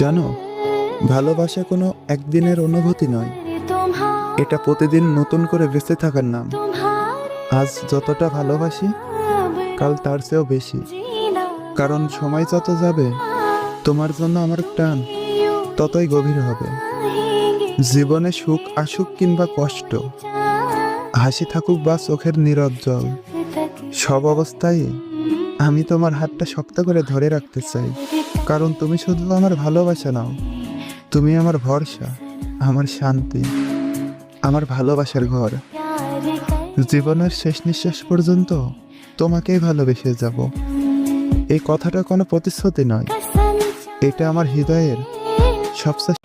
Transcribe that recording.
জানো, ভালোবাসা কোনো একদিনের অনুভূতি নয়, এটা প্রতিদিন নতুন করে বেঁচে থাকার নাম। আজ যতটা ভালোবাসি, কাল তার চেয়েও বেশি। কারণ সময় যত যাবে, তোমার জন্য আমার টান ততই গভীর হবে। জীবনে সুখ আসুক কিংবা কষ্ট, হাসি থাকুক বা চোখের নীরব জল, সব অবস্থায় আমি তোমার হাতটা শক্ত করে ধরে রাখতে চাই। কারণ তুমি শুধু আমার ভালোবাসা নাও, তুমি আমার ভরসা, আমার শান্তি, আমার ভালোবাসার ঘর। জীবনের শেষ নিঃশ্বাস পর্যন্ত তোমাকেই ভালোবেসে যাব। এই কথাটা কোনো প্রতিশ্রুতি নয়, এটা আমার হৃদয়ের সবচেয়ে